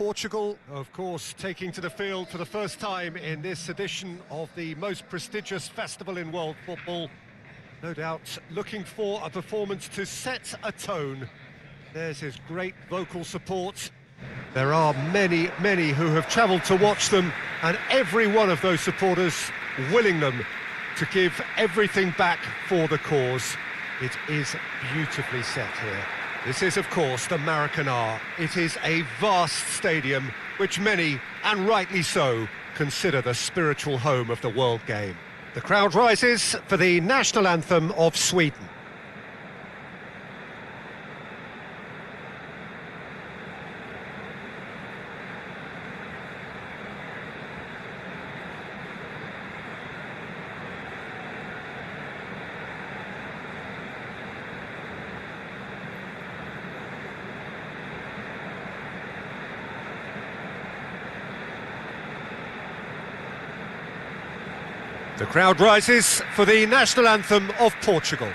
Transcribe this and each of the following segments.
Portugal, of course, taking to the field for the first time in this edition of the most prestigious festival in world football. No doubt looking for a performance to set a tone. There's his great vocal support. There are many who have travelled to watch them, and every one of those supporters willing them to give everything back for the cause. It is beautifully set here. This is, of course, the Maracanã. It is a vast stadium, which many, and rightly so, consider the spiritual home of the world game. The crowd rises for the national anthem of Sweden. The crowd rises for the national anthem of Portugal.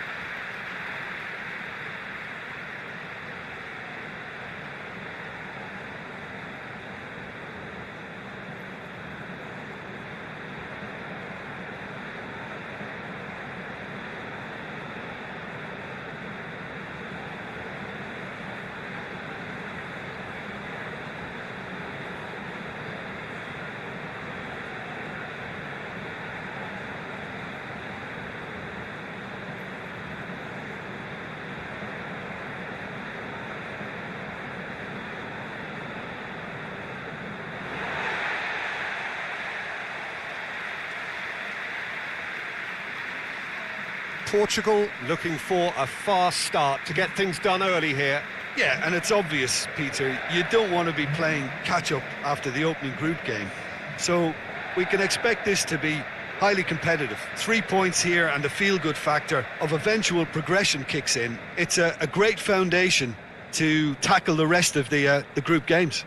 Portugal looking for a fast start to get things done early here. Yeah, and it's obvious, Peter, you don't want to be playing catch-up after the opening group game. So we can expect this to be highly competitive. 3 points here and the feel-good factor of eventual progression kicks in. It's a great foundation to tackle the rest of the group games.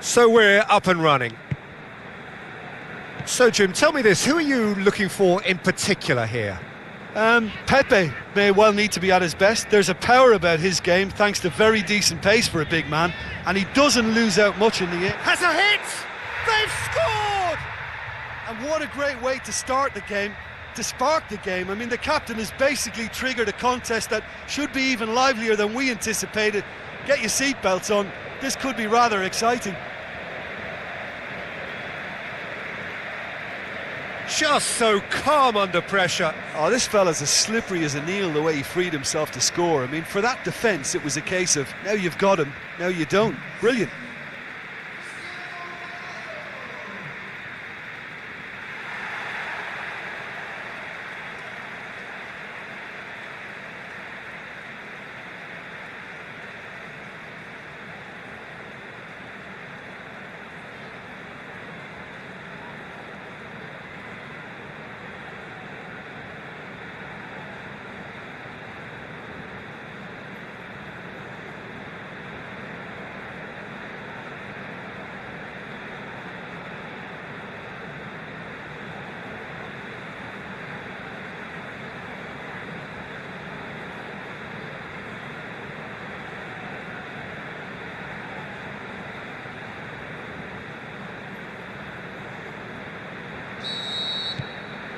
So we're up and running. So Jim, tell me this, who are you looking for in particular here? Pepe may well need to be at his best. There's a power about his game thanks to very decent pace for a big man, and he doesn't lose out much in the air. Has a hit! They've scored! And what a great way to start the game, to spark the game. I mean, the captain has basically triggered a contest that should be even livelier than we anticipated. Get your seatbelts on, this could be rather exciting. Just so calm under pressure. Oh, this fella's as slippery as a Neil, the way he freed himself to score. I mean, for that defence, it was a case of, now you've got him, now you don't. Brilliant.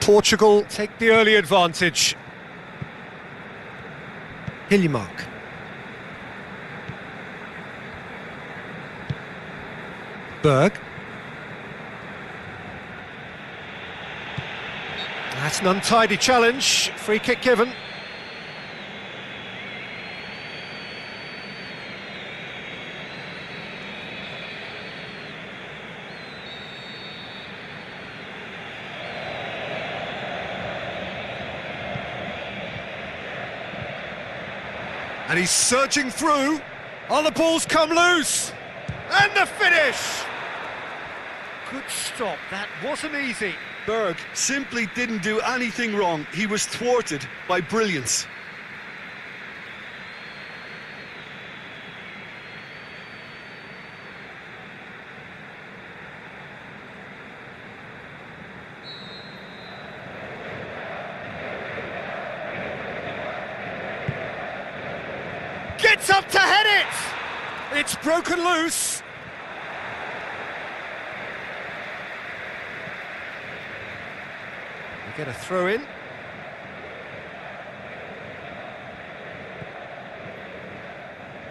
Portugal take the early advantage. Hiljemark. Berg. That's an untidy challenge. Free kick given. And he's surging through. Oh, the ball's come loose. And the finish! Good stop, that wasn't easy. Berg simply didn't do anything wrong. He was thwarted by brilliance. Gets up to head it! It's broken loose. We get a throw in.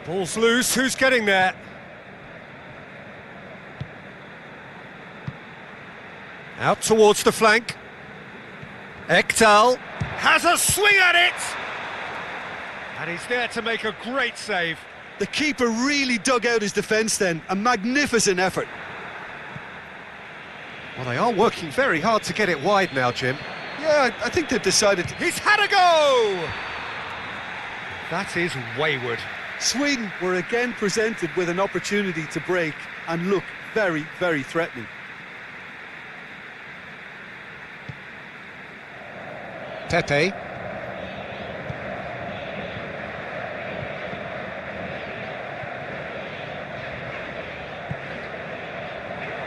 Ball's loose, who's getting there? Out towards the flank. Ekdal has a swing at it! And he's there to make a great save. The keeper really dug out his defence then. A magnificent effort. Well, they are working very hard to get it wide now, Jim. Yeah, I think they've decided to... He's had a go! That is wayward. Sweden were again presented with an opportunity to break and look very, very threatening. Pepe.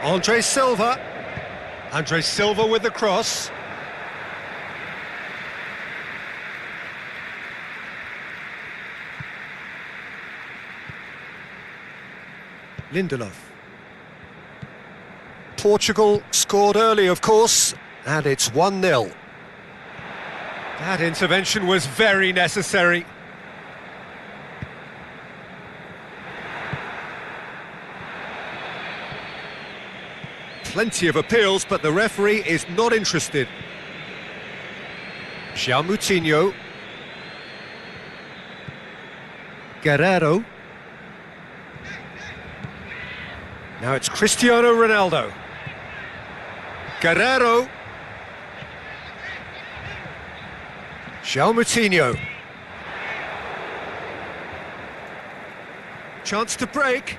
Andre Silva. Andre Silva with the cross. Lindelof. Portugal scored early, of course, and it's 1-0. That intervention was very necessary. Plenty of appeals, but the referee is not interested. João Moutinho. Guerreiro. Now it's Cristiano Ronaldo. Guerreiro. João Moutinho. Chance to break.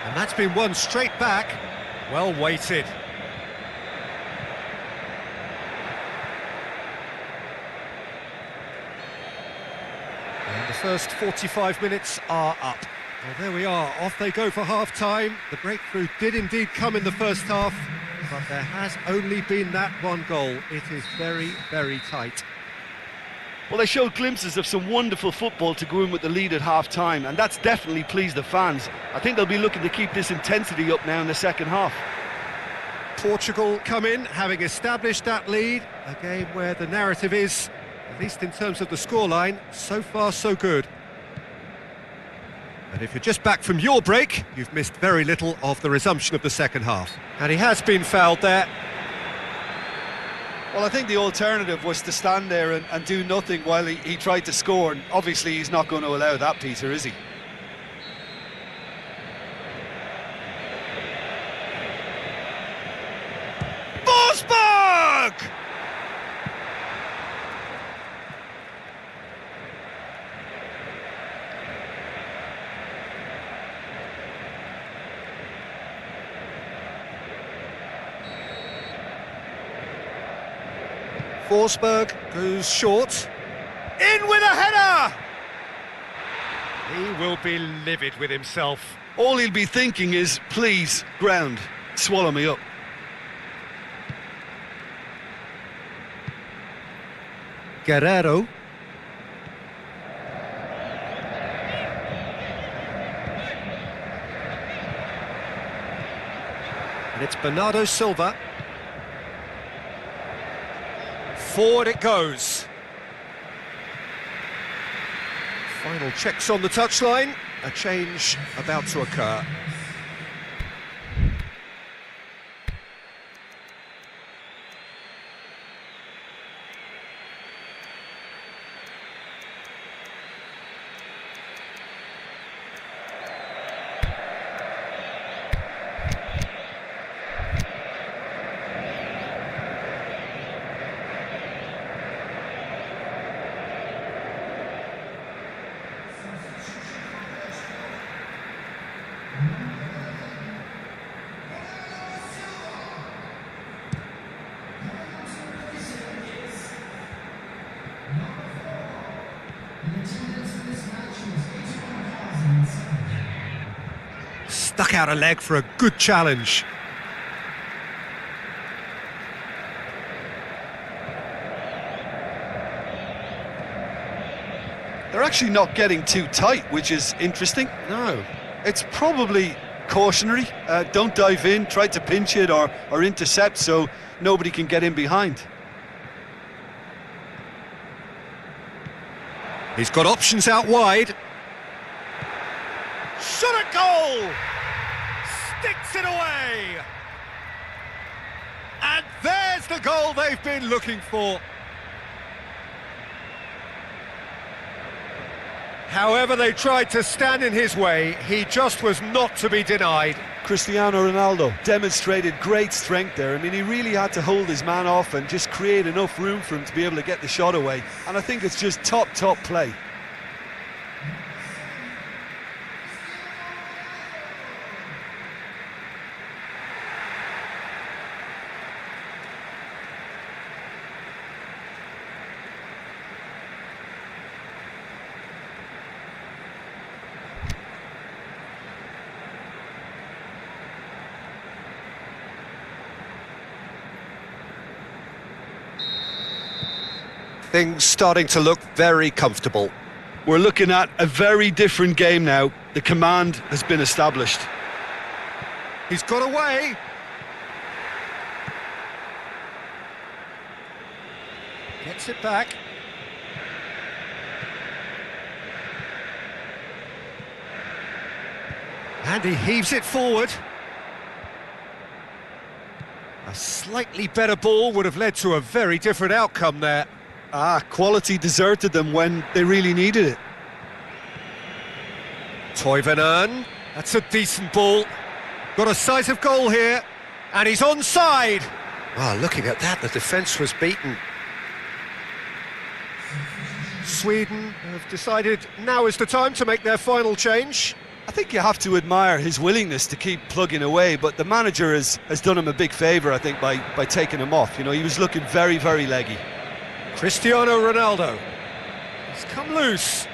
And that's been won straight back. Well weighted. And the first 45 minutes are up. Well, there we are. Off they go for half-time. The breakthrough did indeed come in the first half, but there has only been that one goal. It is very, very tight. Well, they showed glimpses of some wonderful football to go in with the lead at half-time, and that's definitely pleased the fans. I think they'll be looking to keep this intensity up now in the second half. Portugal come in, having established that lead. A game where the narrative is, at least in terms of the scoreline, so far so good. And if you're just back from your break, you've missed very little of the resumption of the second half. And he has been fouled there. Well, I think the alternative was to stand there and do nothing while he tried to score, and obviously he's not going to allow that, Peter, is he? Forsberg! Forsberg goes short. In with a header! He will be livid with himself. All he'll be thinking is, please, ground, swallow me up. Guerreiro. And it's Bernardo Silva. Forward it goes. Final checks on the touchline. A change about to occur. Stuck out a leg for a good challenge. They're actually not getting too tight, which is interesting. No. It's probably cautionary. Don't dive in, try to pinch it or intercept so nobody can get in behind. He's got options out wide. Shot at goal! Sticks it away! And there's the goal they've been looking for. However they tried to stand in his way, he just was not to be denied. Cristiano Ronaldo demonstrated great strength there. I mean, he really had to hold his man off and just create enough room for him to be able to get the shot away. And I think it's just top play. Things starting to look very comfortable. We're looking at a very different game now. The command has been established. He's got away. Gets it back. And he heaves it forward. A slightly better ball would have led to a very different outcome there. Quality deserted them when they really needed it. Toivonen, that's a decent ball. Got a sight of goal here, and he's onside. Looking at that, the defence was beaten. Sweden have decided now is the time to make their final change. I think you have to admire his willingness to keep plugging away, but the manager has done him a big favour, I think, by taking him off. You know, he was looking very, very leggy. Cristiano Ronaldo. He's come loose.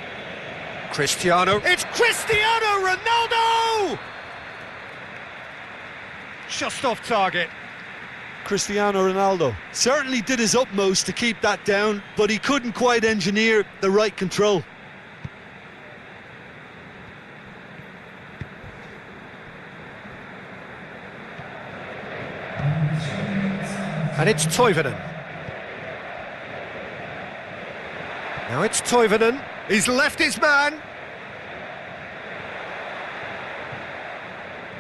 Cristiano. It's Cristiano Ronaldo! Just off target. Cristiano Ronaldo certainly did his utmost to keep that down, but he couldn't quite engineer the right control. And it's Toivonen. Now it's Toivonen. He's left his man.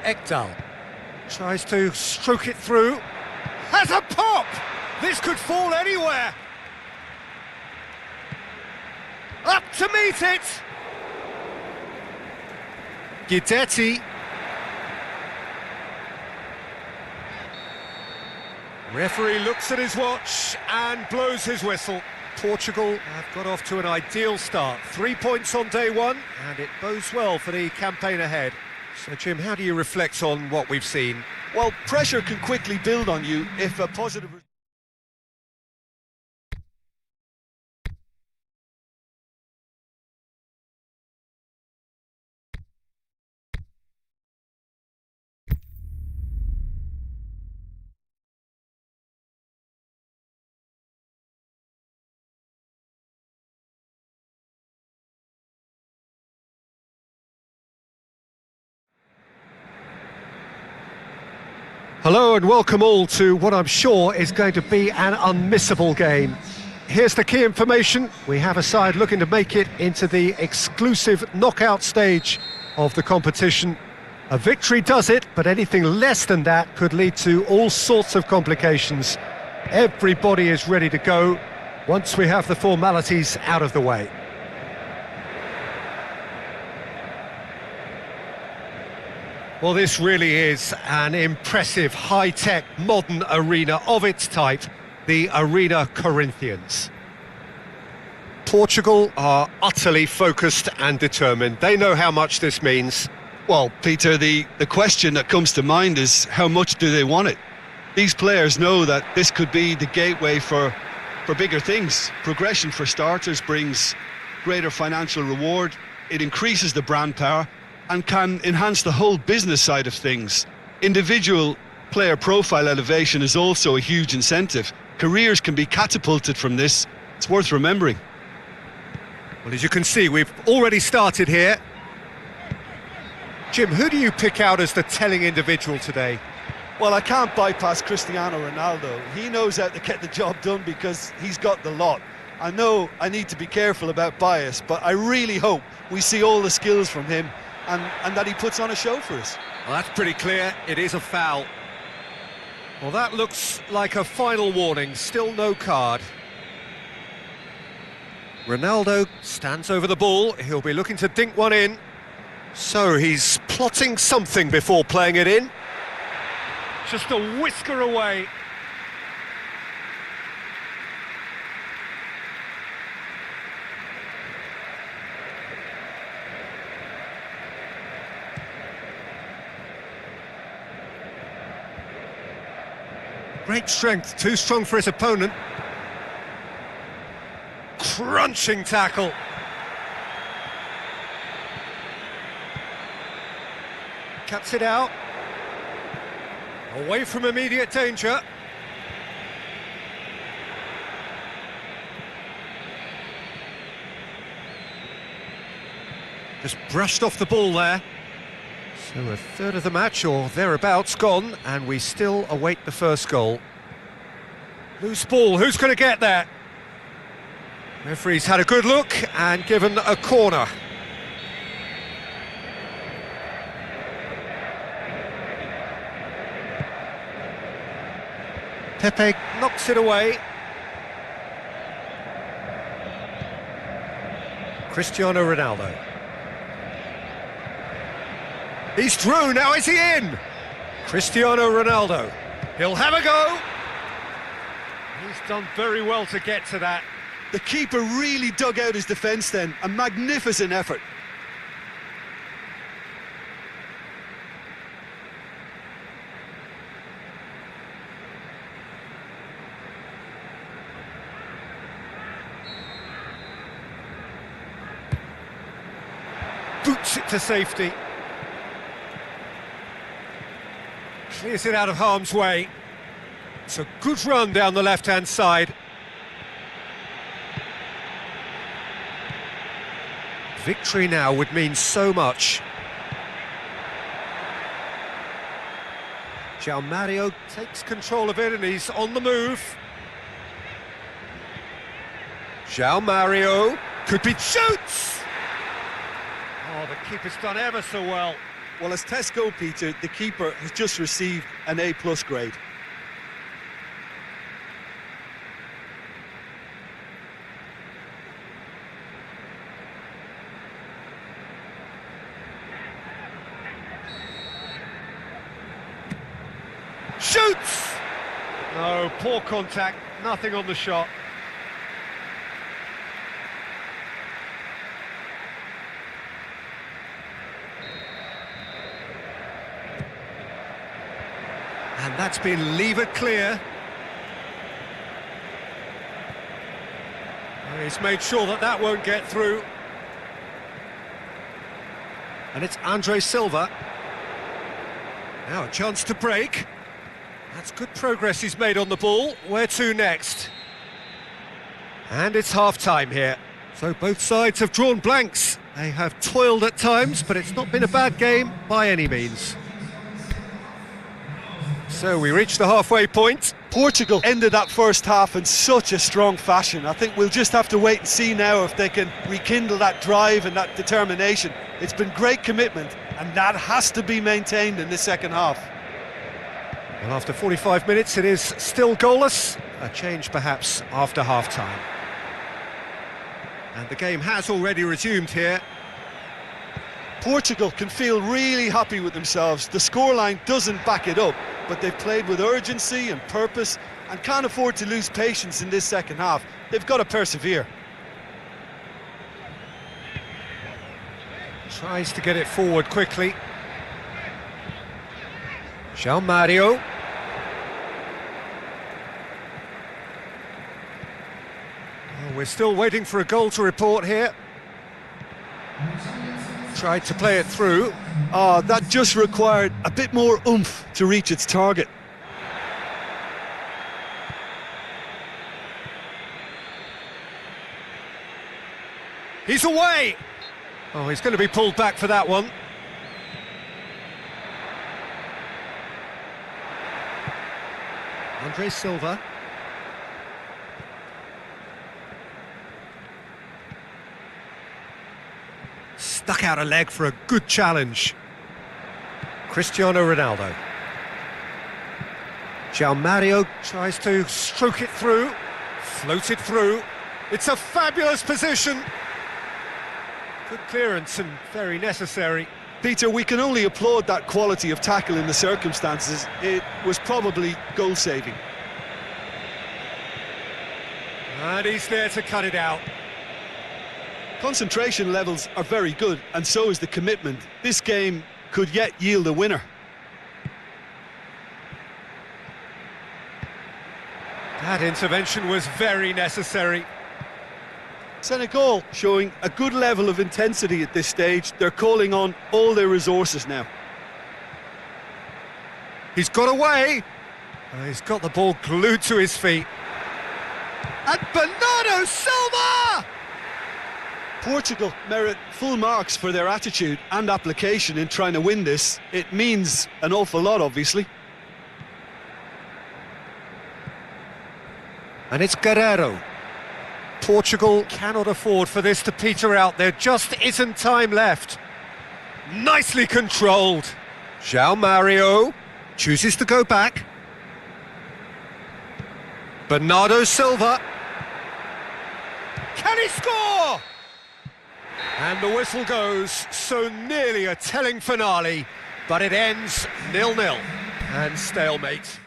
Ekdal tries to stroke it through. Has a pop! This could fall anywhere. Up to meet it. Guidetti. Referee looks at his watch and blows his whistle. Portugal have got off to an ideal start. 3 points on day one, and it bodes well for the campaign ahead. So, Jim, how do you reflect on what we've seen? Well, pressure can quickly build on you if a positive... Hello and welcome all to what I'm sure is going to be an unmissable game. Here's the key information. We have a side looking to make it into the exclusive knockout stage of the competition. A victory does it, but anything less than that could lead to all sorts of complications. Everybody is ready to go once we have the formalities out of the way. Well, this really is an impressive, high-tech, modern arena of its type, the Arena Corinthians. Portugal are utterly focused and determined. They know how much this means. Well, Peter, the question that comes to mind is how much do they want it? These players know that this could be the gateway for bigger things. Progression, for starters, brings greater financial reward. It increases the brand power. and can enhance the whole business side of things. Individual player profile elevation is also a huge incentive. Careers can be catapulted from this. It's worth remembering. Well, as you can see, we've already started here. Jim, who do you pick out as the telling individual today? Well, I can't bypass Cristiano Ronaldo. He knows how to get the job done because he's got the lot. I know I need to be careful about bias, but I really hope we see all the skills from him and that he puts on a show for us. Well, that's pretty clear. It is a foul. Well, that looks like a final warning. Still no card. Ronaldo stands over the ball. He'll be looking to dink one in. So he's plotting something before playing it in. Just a whisker away. Great strength, too strong for his opponent. Crunching tackle. Cuts it out. Away from immediate danger. Just brushed off the ball there. So a third of the match, or thereabouts, gone, and we still await the first goal. Loose ball, who's going to get there? Referee's had a good look and given a corner. Pepe knocks it away. Cristiano Ronaldo. He's through, now is he in? Cristiano Ronaldo. He'll have a go. He's done very well to get to that. The keeper really dug out his defence then. A magnificent effort. Boots it to safety. Clears it out of harm's way. It's a good run down the left-hand side. Victory now would mean so much. João Mario takes control of it and he's on the move. João Mario could be shoots! Oh, the keeper's done ever so well. Well, as tests go, Peter, the keeper has just received an A+ grade. Shoots! No, poor contact, nothing on the shot. And that's been levered clear. He's made sure that that won't get through. And it's Andre Silva. Now a chance to break. That's good progress he's made on the ball. Where to next? And it's half-time here. So both sides have drawn blanks. They have toiled at times, but it's not been a bad game by any means. So we reach the halfway point. Portugal ended that first half in such a strong fashion. I think we'll just have to wait and see now if they can rekindle that drive and that determination. It's been great commitment, and that has to be maintained in the second half. Well, after 45 minutes, it is still goalless. A change, perhaps, after half-time. And the game has already resumed here. Portugal can feel really happy with themselves. The scoreline doesn't back it up, but they've played with urgency and purpose and can't afford to lose patience in this second half. They've got to persevere. Tries to get it forward quickly. João Mario. Well, we're still waiting for a goal to report here. Tried to play it through. Oh, that just required a bit more oomph to reach its target. He's away! Oh, he's going to be pulled back for that one. Andre Silva. Stuck out a leg for a good challenge. Cristiano Ronaldo. João Mario tries to stroke it through, float it through. It's a fabulous position. Good clearance and very necessary. Peter, we can only applaud that quality of tackle in the circumstances. It was probably goal-saving. And he's there to cut it out. Concentration levels are very good, and so is the commitment. This game could yet yield a winner. That intervention was very necessary. Senegal showing a good level of intensity at this stage. They're calling on all their resources now. He's got away. He's got the ball glued to his feet. And Bernardo Silva! Portugal merit full marks for their attitude and application in trying to win this. It means an awful lot, obviously. And it's Guerrero. Portugal cannot afford for this to peter out. There just isn't time left. Nicely controlled. João Mario chooses to go back. Bernardo Silva. Can he score? And the whistle goes. So nearly a telling finale, but it ends 0-0 and stalemate.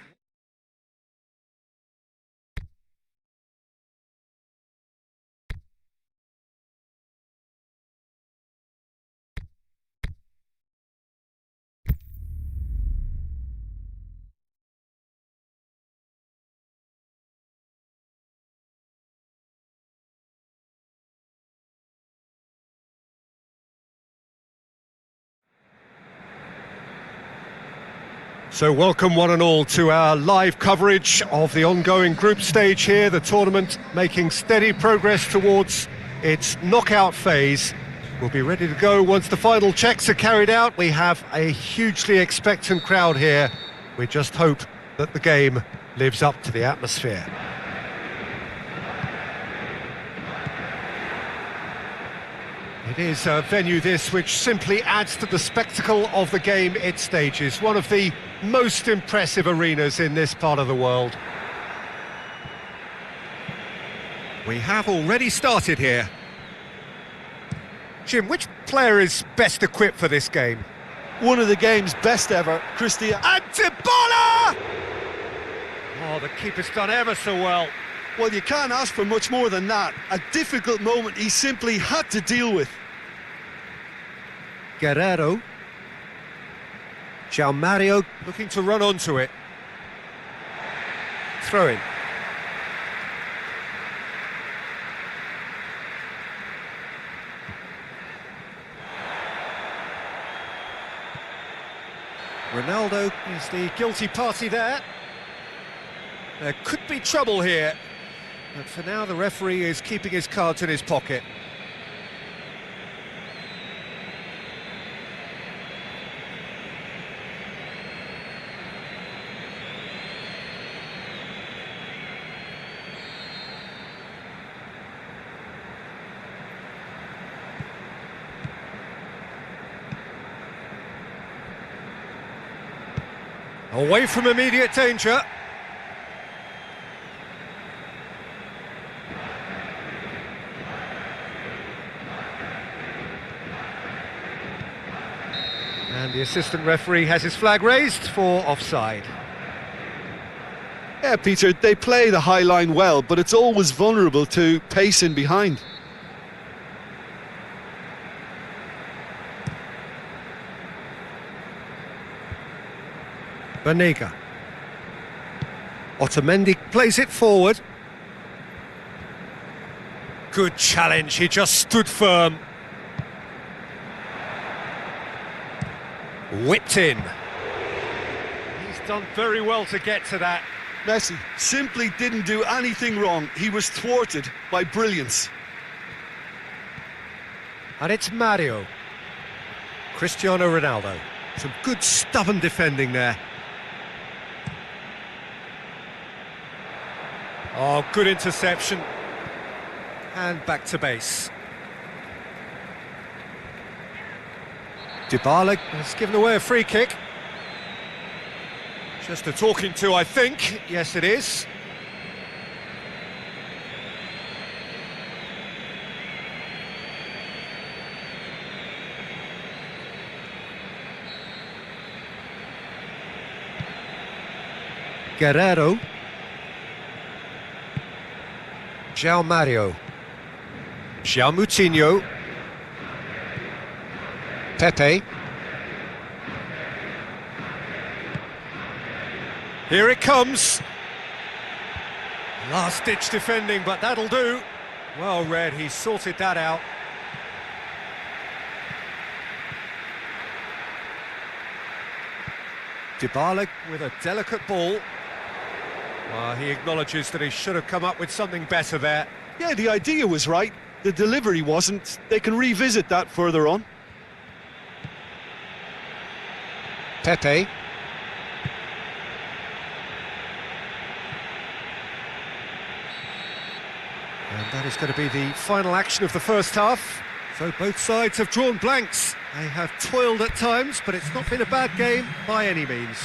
So welcome one and all to our live coverage of the ongoing group stage here, the tournament making steady progress towards its knockout phase. We'll be ready to go once the final checks are carried out. We have a hugely expectant crowd here. We just hope that the game lives up to the atmosphere. It is a venue this which simply adds to the spectacle of the game it stages. One of the most impressive arenas in this part of the world. We have already started here. Jim, which player is best equipped for this game? One of the game's best ever, Cristiano. And Dybala! Oh, the keeper's done ever so well. Well, you can't ask for much more than that. A difficult moment he simply had to deal with. Guerrero. João Mario looking to run onto it. Throw in. Ronaldo is the guilty party there. There could be trouble here, but for now the referee is keeping his cards in his pocket. Away from immediate danger. And the assistant referee has his flag raised for offside. Yeah, Peter, they play the high line well, but it's always vulnerable to pace in behind. Banega. Otamendi plays it forward. Good challenge, he just stood firm. Whipped in. He's done very well to get to that. Messi simply didn't do anything wrong. He was thwarted by brilliance. And it's Mario. Cristiano Ronaldo. Some good stubborn defending there. Oh, good interception. And back to base. Dybala has given away a free kick. Just a talking to, I think. Yes, it is. Guerrero. João Mario. João Moutinho. Pepe. Here it comes. Last-ditch defending, but that'll do. Well read, he sorted that out. Dybala with a delicate ball. He acknowledges that he should have come up with something better there. Yeah, the idea was right. The delivery wasn't. They can revisit that further on. Pepe. And that is going to be the final action of the first half. So both sides have drawn blanks. They have toiled at times, but it's not been a bad game by any means.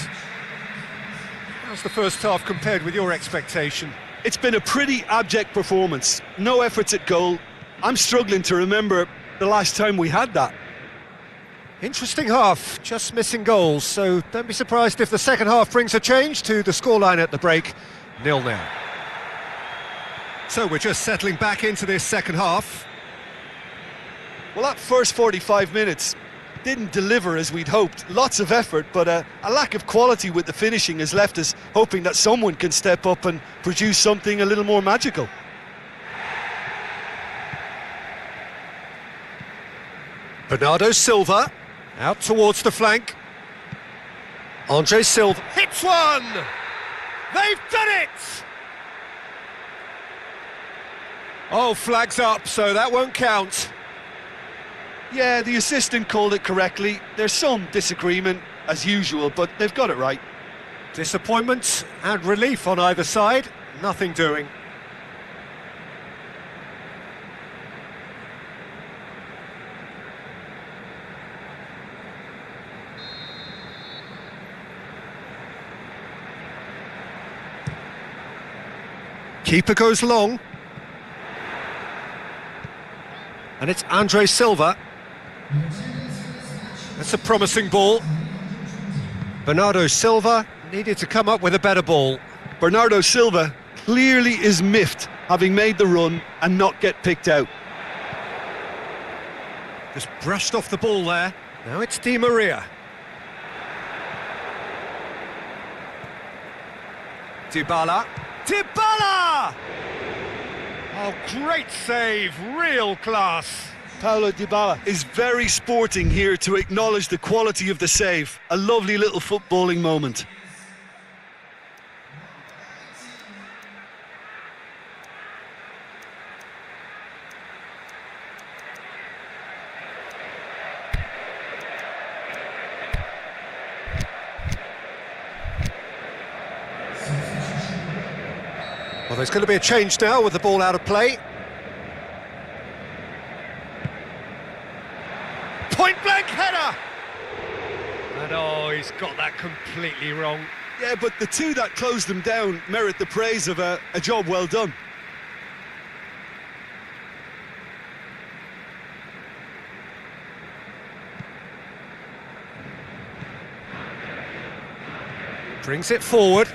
How's the first half compared with your expectation? It's been a pretty abject performance. No efforts at goal. I'm struggling to remember the last time we had that. Interesting half, just missing goals, so don't be surprised if the second half brings a change to the scoreline at the break, 0-0. So we're just settling back into this second half. Well, that first 45 minutes didn't deliver as we'd hoped. Lots of effort, but a lack of quality with the finishing has left us hoping that someone can step up and produce something a little more magical. Bernardo Silva, out towards the flank. Andre Silva hits one! They've done it! Oh, flags up, so that won't count. Yeah, the assistant called it correctly. There's some disagreement, as usual, but they've got it right. Disappointment and relief on either side, nothing doing. Keeper goes long. And it's Andre Silva. That's a promising ball. Bernardo Silva needed to come up with a better ball. Bernardo Silva clearly is miffed, having made the run and not get picked out. Just brushed off the ball there. Now it's Di Maria. Dybala. Dybala! Oh, great save, real class. Paulo Dybala is very sporting here to acknowledge the quality of the save. A lovely little footballing moment. Well, there's going to be a change now with the ball out of play. Point-blank header! And oh, he's got that completely wrong. Yeah, but the two that closed them down merit the praise of a job well done. Brings it forward.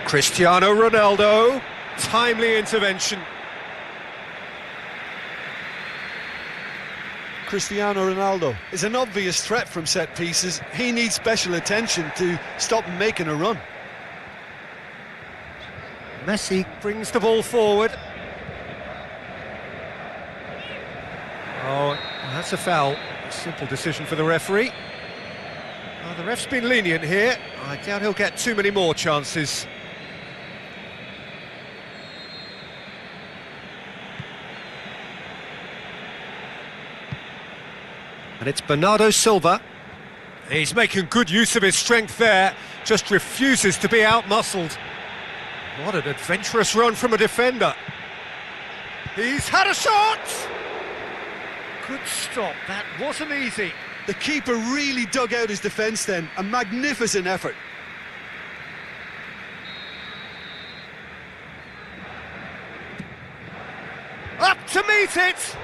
Cristiano Ronaldo, timely intervention. Cristiano Ronaldo is an obvious threat from set pieces. He needs special attention to stop him making a run. Messi brings the ball forward. Oh, that's a foul. Simple decision for the referee. Well, the ref's been lenient here. I doubt he'll get too many more chances. And it's Bernardo Silva. He's making good use of his strength there, just refuses to be outmuscled. What an adventurous run from a defender. He's had a shot! Good stop, that wasn't easy. The keeper really dug out his defence then, a magnificent effort. Up to meet it!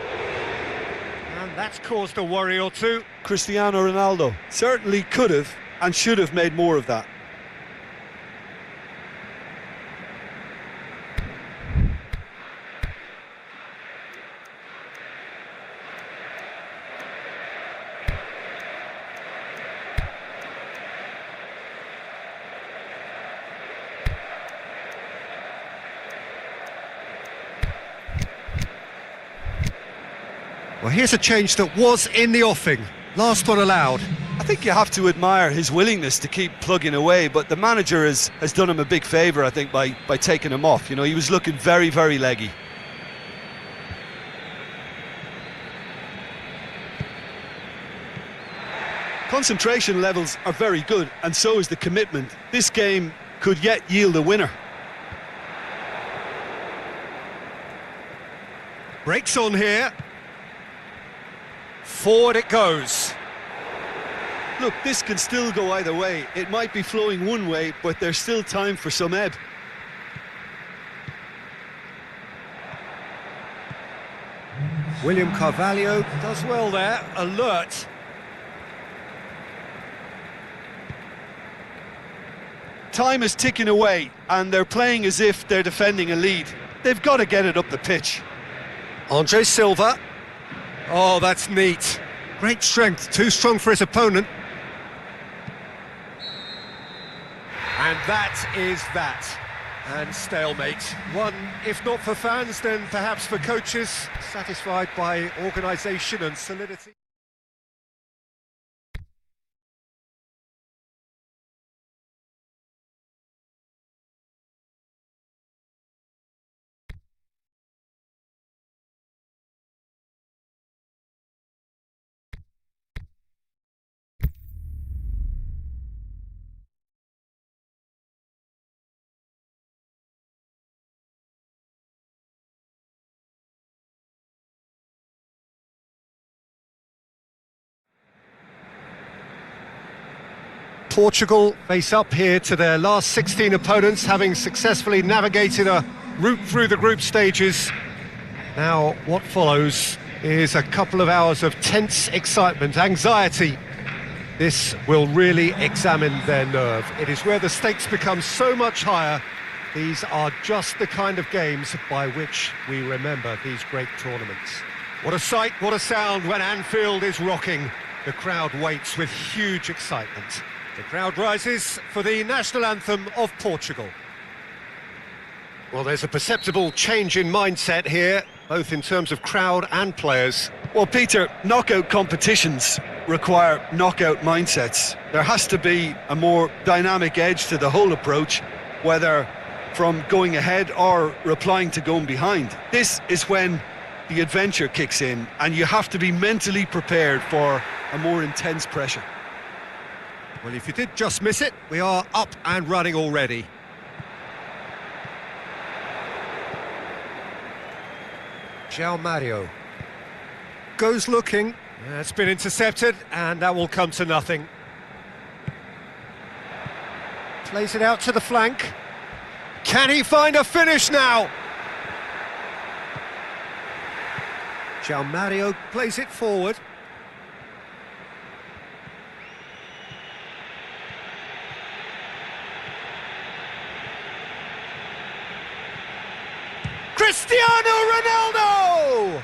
And that's caused a worry or two. Cristiano Ronaldo certainly could have and should have made more of that. Well, here's a change that was in the offing. Last one allowed. I think you have to admire his willingness to keep plugging away, but the manager has done him a big favour, I think, by taking him off. You know, he was looking very, very leggy. Concentration levels are very good, and so is the commitment. This game could yet yield a winner. Breaks on here. Forward it goes. Look, this can still go either way. It might be flowing one way, but there's still time for some ebb. William Carvalho does well there, alert. Time is ticking away, and they're playing as if they're defending a lead. They've got to get it up the pitch. Andre Silva. Oh, that's neat. Great strength, too strong for his opponent. And that is that. And stalemate. One, if not for fans, then perhaps for coaches, satisfied by organisation and solidity. Portugal face up here to their last 16 opponents, having successfully navigated a route through the group stages. Now, what follows is a couple of hours of tense excitement, anxiety. This will really examine their nerve. It is where the stakes become so much higher. These are just the kind of games by which we remember these great tournaments. What a sight, what a sound when Anfield is rocking. The crowd waits with huge excitement. The crowd rises for the national anthem of Portugal. Well, there's a perceptible change in mindset here, both in terms of crowd and players. Well, Peter, knockout competitions require knockout mindsets. There has to be a more dynamic edge to the whole approach, whether from going ahead or replying to going behind. This is when the adventure kicks in, and you have to be mentally prepared for a more intense pressure. Well, if you did just miss it, we are up and running already. João Mario goes looking. It's been intercepted, and that will come to nothing. Plays it out to the flank. Can he find a finish now? João Mario plays it forward. Cristiano Ronaldo!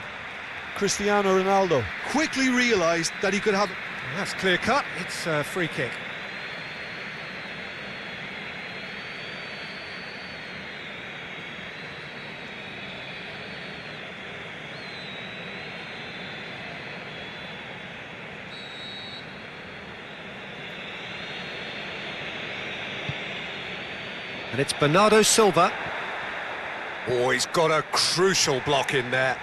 Cristiano Ronaldo quickly realised that he could have... That's clear cut, it's a free kick. And it's Bernardo Silva. Oh, he's got a crucial block in there.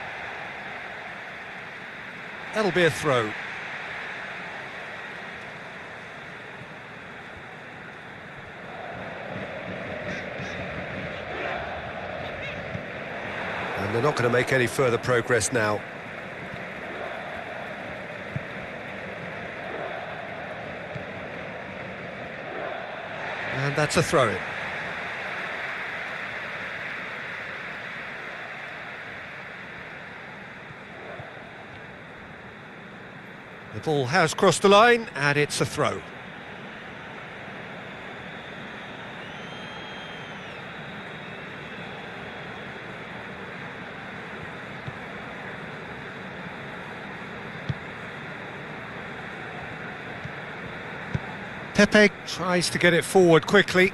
That'll be a throw. And they're not going to make any further progress now. And that's a throw-in. The ball has crossed the line, and it's a throw. Pepe tries to get it forward quickly.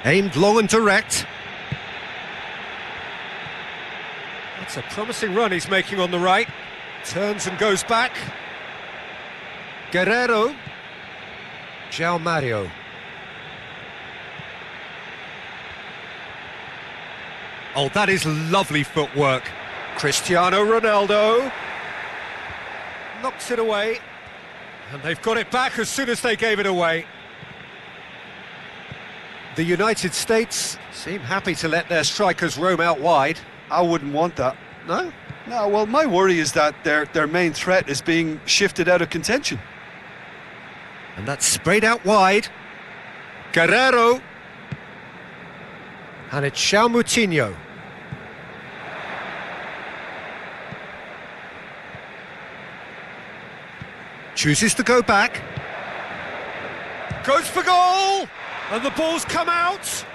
Aimed long and direct. That's a promising run he's making on the right. Turns and goes back. Guerrero. João Mario. Oh, that is lovely footwork. Cristiano Ronaldo. Knocks it away. And they've got it back as soon as they gave it away. The United States seem happy to let their strikers roam out wide. I wouldn't want that. No? No, well, my worry is that their main threat is being shifted out of contention. And that's sprayed out wide. Guerrero. And it's João Moutinho. Chooses to go back. Goes for goal! And the ball's come out!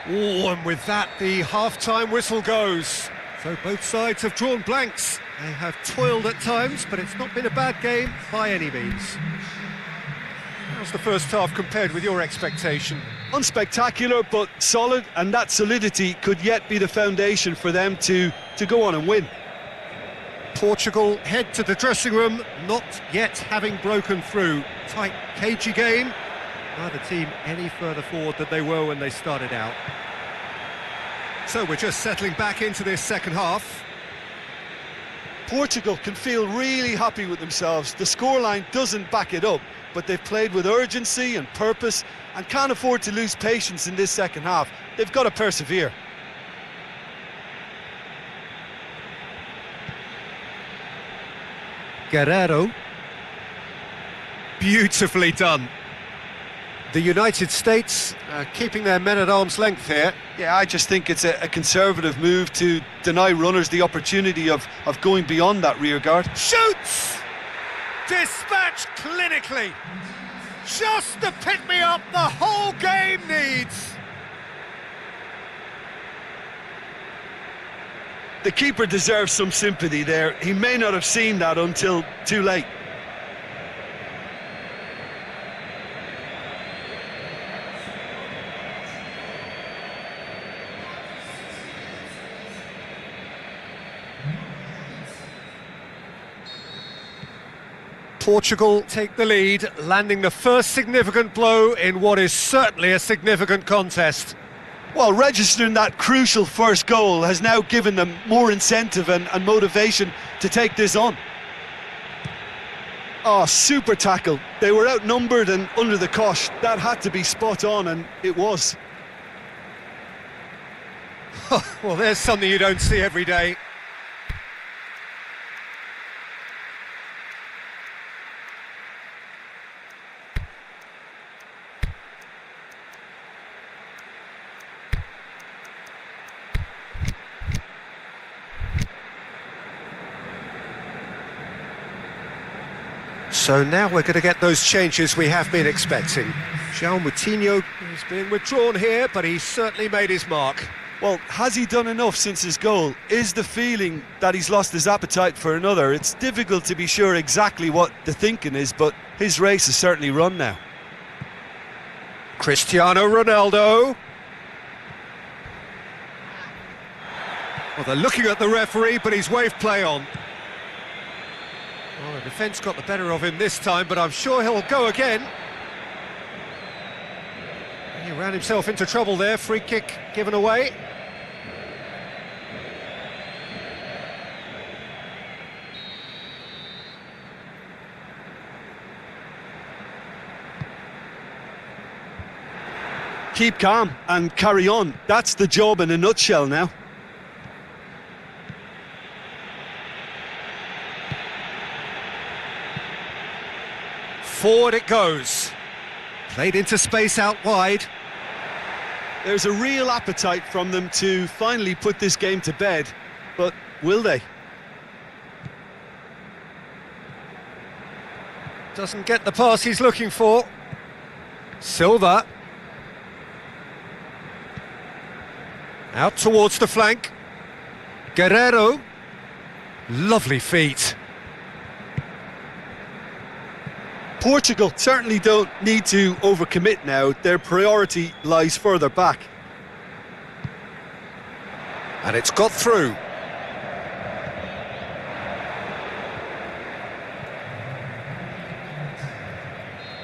Oh, and with that, the half-time whistle goes. So both sides have drawn blanks. They have toiled at times, but it's not been a bad game by any means. How's the first half compared with your expectation? Unspectacular, but solid, and that solidity could yet be the foundation for them to go on and win. Portugal head to the dressing room, not yet having broken through. Tight, cagey game. Neither team any further forward than they were when they started out. So we're just settling back into this second half. Portugal can feel really happy with themselves. The scoreline doesn't back it up, but they've played with urgency and purpose and can't afford to lose patience in this second half. They've got to persevere. Guerrero. Beautifully done. The United States keeping their men at arm's length here. Yeah, I just think it's a conservative move to deny runners the opportunity of going beyond that rear guard. Shoots! Dispatched clinically. Just the pick-me-up the whole game needs. The keeper deserves some sympathy there. He may not have seen that until too late. Portugal take the lead, landing the first significant blow in what is certainly a significant contest. Well, registering that crucial first goal has now given them more incentive and motivation to take this on. Oh, super tackle. They were outnumbered and under the cosh. That had to be spot on, and it was. Well, there's something you don't see every day. So now we're going to get those changes we have been expecting. João Moutinho is being withdrawn here, but he's certainly made his mark. Well, has he done enough since his goal? Is the feeling that he's lost his appetite for another? It's difficult to be sure exactly what the thinking is, but his race is certainly run now. Cristiano Ronaldo. Well, they're looking at the referee, but he's waved play on. Well, the defence got the better of him this time, but I'm sure he'll go again. He ran himself into trouble there, free kick given away. Keep calm and carry on. That's the job in a nutshell now. Forward it goes. Played into space out wide. There's a real appetite from them to finally put this game to bed, but will they? Doesn't get the pass he's looking for. Silva. Out towards the flank. Guerrero. Lovely feet. Portugal certainly don't need to overcommit now. Their priority lies further back. And it's got through.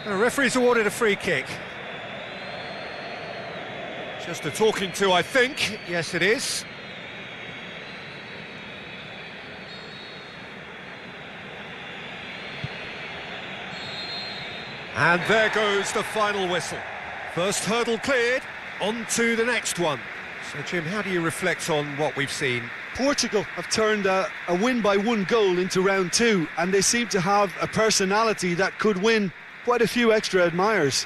The referee's awarded a free kick. Just a talking to, I think. Yes, it is. And there goes the final whistle. First hurdle cleared, on to the next one. So, Jim, how do you reflect on what we've seen? Portugal have turned a win by one goal into round two, and they seem to have a personality that could win quite a few extra admirers.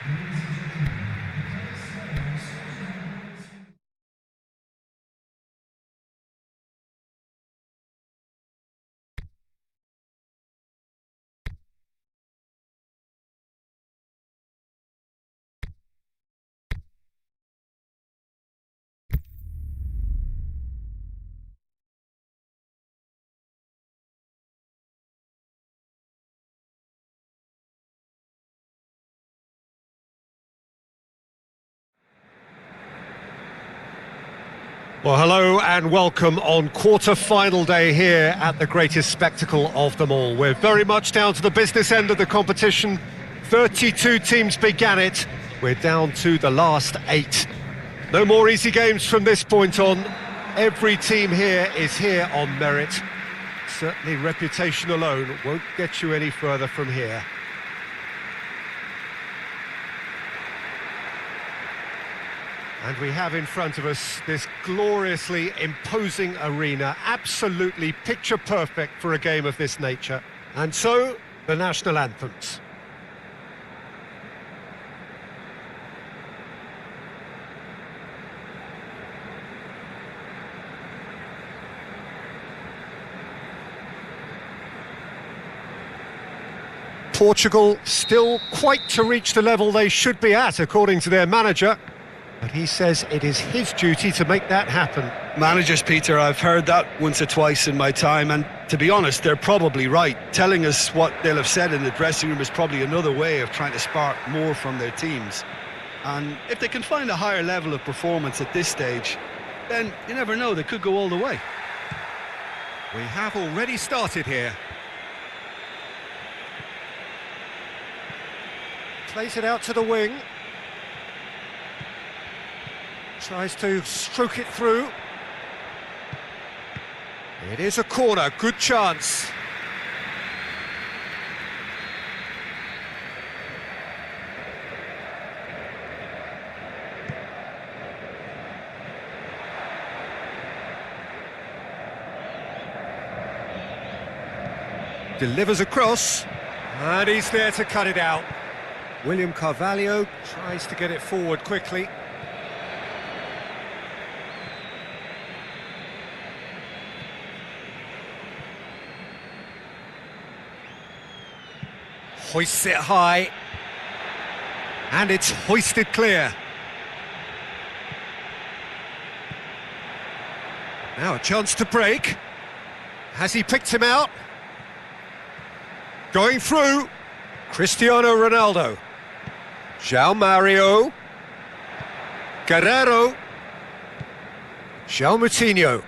Well, hello and welcome on quarter-final day here at the greatest spectacle of them all. We're very much down to the business end of the competition. 32 teams began it. We're down to the last 8. No more easy games from this point on. Every team here is here on merit. Certainly reputation alone won't get you any further from here. And we have in front of us this gloriously imposing arena, absolutely picture perfect for a game of this nature. And so, the national anthems. Portugal still quite to reach the level they should be at, according to their manager. But he says it is his duty to make that happen. Managers, Peter, I've heard that once or twice in my time, and to be honest, they're probably right. Telling us what they'll have said in the dressing room is probably another way of trying to spark more from their teams. And if they can find a higher level of performance at this stage, then you never know, they could go all the way. We have already started here. Plays it out to the wing. Tries to stroke it through. It is a corner, good chance. Delivers across, and he's there to cut it out. William Carvalho tries to get it forward quickly. Hoists it high, and it's hoisted clear. Now a chance to break. Has he picked him out? Going through, Cristiano Ronaldo. João Mario. Guerrero. João Moutinho.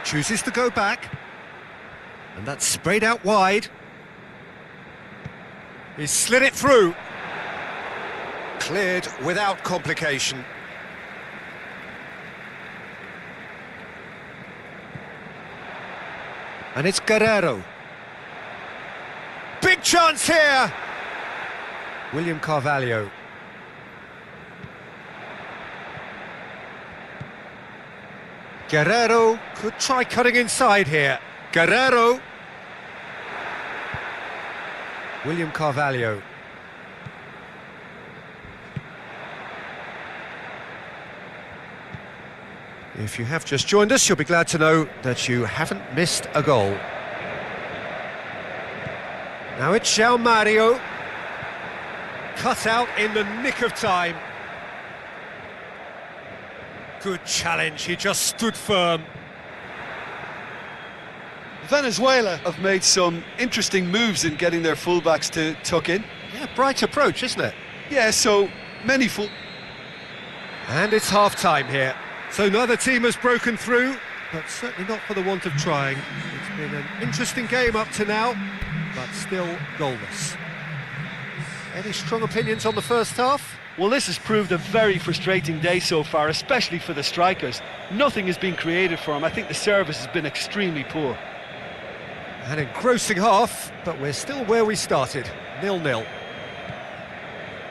Chooses to go back. And that's sprayed out wide. He's slid it through. Cleared without complication. And it's Guerrero. Big chance here! William Carvalho. Guerrero could try cutting inside here. Guerrero. William Carvalho. If you have just joined us, you'll be glad to know that you haven't missed a goal. Now it's João Mario. Cut out in the nick of time. Good challenge, he just stood firm. Venezuela have made some interesting moves in getting their fullbacks to tuck in. Yeah, bright approach, isn't it? Yeah, so many And it's half-time here. So neither team has broken through, but certainly not for the want of trying. It's been an interesting game up to now, but still goalless. Any strong opinions on the first half? Well, this has proved a very frustrating day so far, especially for the strikers. Nothing has been created for them. I think the service has been extremely poor. An engrossing half, but we're still where we started, 0-0.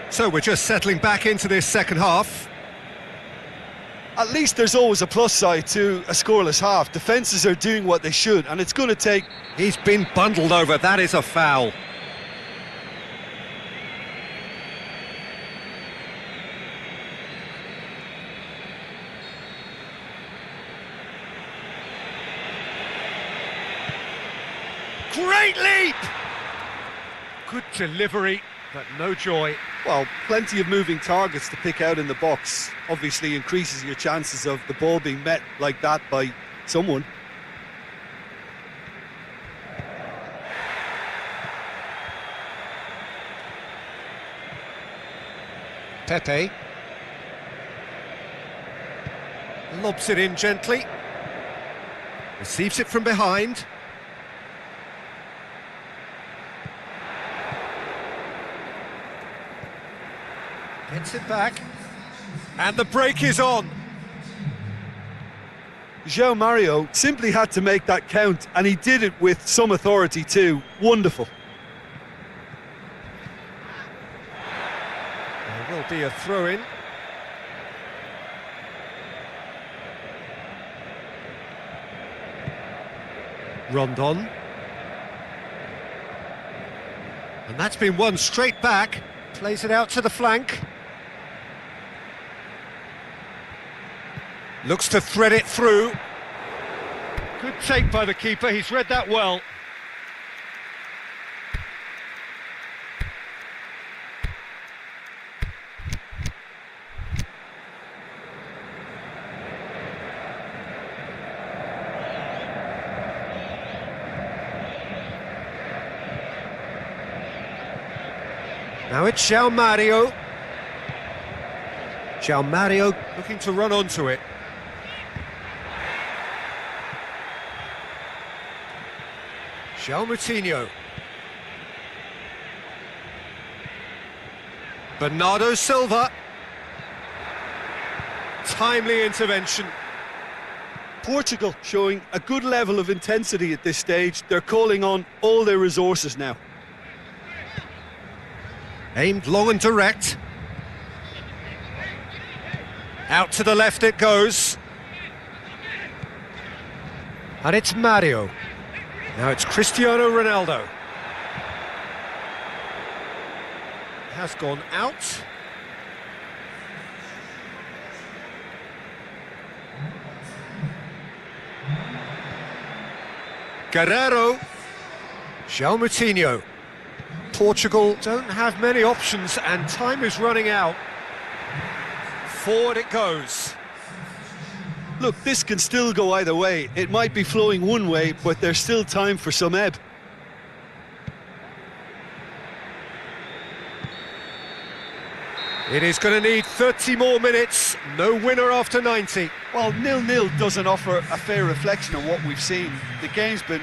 So we're just settling back into this second half. At least there's always a plus side to a scoreless half. Defences are doing what they should, and it's going to take... He's been bundled over, that is a foul. Great leap! Good delivery, but no joy. Well, plenty of moving targets to pick out in the box. Obviously increases your chances of the ball being met like that by someone. Pepe. Lobs it in gently. Receives it from behind. Gets it back, and the break is on. João Mario simply had to make that count, and he did it with some authority too. Wonderful. There will be a throw-in. Rondon. And that's been won straight back. Plays it out to the flank. Looks to thread it through. Good take by the keeper, he's read that well. Now it's João Mario. João Mario looking to run onto it. João Moutinho. Bernardo Silva. Timely intervention. Portugal showing a good level of intensity at this stage. They're calling on all their resources now. Aimed long and direct. Out to the left it goes. And it's Mario. Now it's Cristiano Ronaldo. Has gone out. Guerrero. João Moutinho. Portugal don't have many options and time is running out. Forward it goes. Look, this can still go either way. It might be flowing one way, but there's still time for some ebb. It is going to need 30 more minutes. No winner after 90. Well, 0-0 doesn't offer a fair reflection of what we've seen. The game's been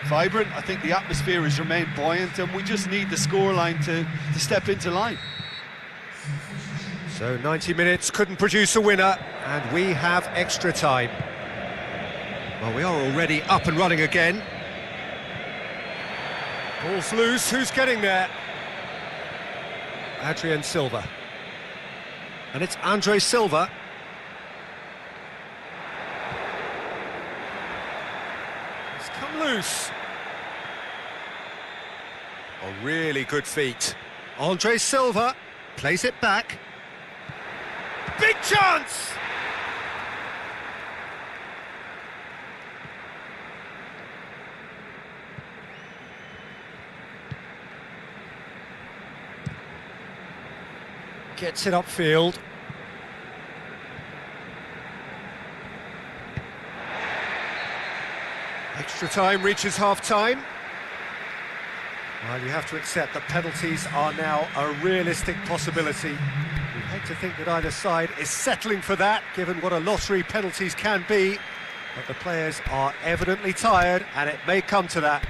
vibrant. I think the atmosphere has remained buoyant, and we just need the scoreline to step into line. So 90 minutes couldn't produce a winner, and we have extra time. Well, we are already up and running again. Ball's loose, who's getting there? Adrian Silva. And it's Andre Silva. It's come loose. Oh, really good feet. Andre Silva plays it back. Big chance! Gets it upfield. Extra time reaches half-time. Well, you have to accept that penalties are now a realistic possibility. We hate to think that either side is settling for that, given what a lottery penalties can be. But the players are evidently tired, and it may come to that.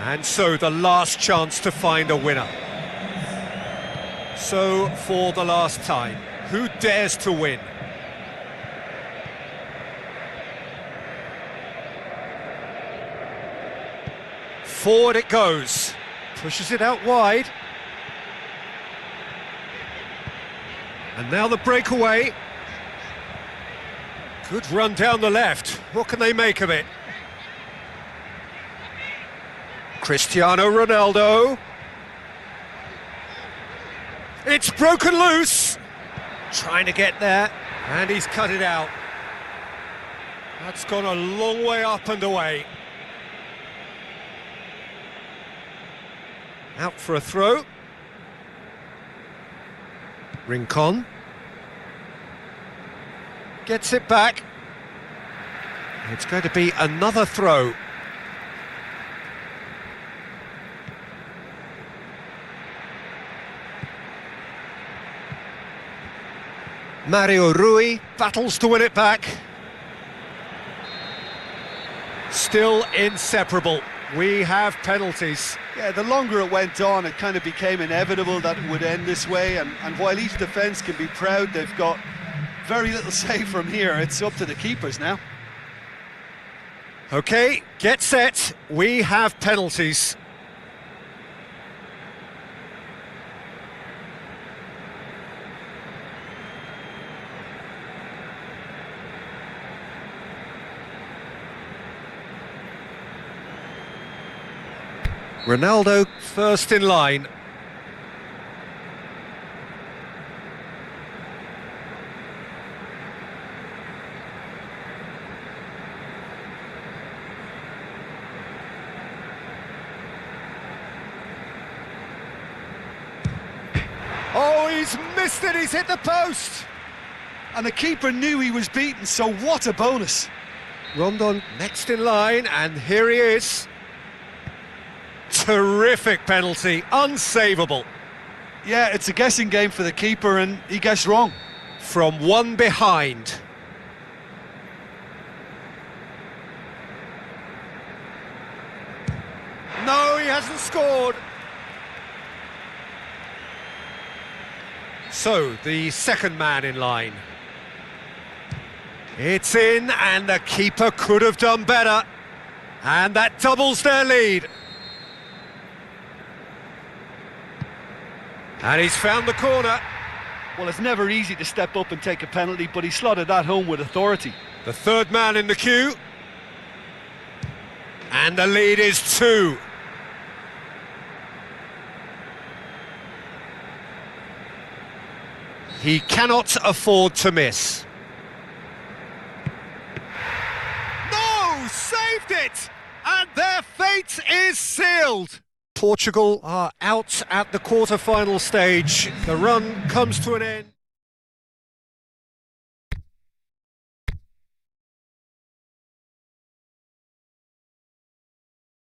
And so the last chance to find a winner. So, for the last time, who dares to win? Forward it goes. Pushes it out wide. And now the breakaway. Good run down the left. What can they make of it? Cristiano Ronaldo. It's broken loose. Trying to get there, and he's cut it out. That's gone a long way up and away. Out for a throw. Rincon. Gets it back. It's going to be another throw. Mario Rui battles to win it back. Still inseparable. We have penalties. Yeah, the longer it went on, it kind of became inevitable that it would end this way, and while each defence can be proud, they've got very little say from here. It's up to the keepers now. Okay, get set. We have penalties. Ronaldo first in line. Oh, he's missed it, he's hit the post! And the keeper knew he was beaten, so what a bonus. Rondon next in line, and here he is. Terrific penalty, unsavable. Yeah, it's a guessing game for the keeper, and he guessed wrong. From one behind. No, he hasn't scored. So, the second man in line. It's in, and the keeper could have done better. And that doubles their lead. And he's found the corner. Well, it's never easy to step up and take a penalty, but he slotted that home with authority. The third man in the queue. And the lead is 2. He cannot afford to miss. No! Saved it! And their fate is sealed! Portugal are out at the quarter-final stage. The run comes to an end.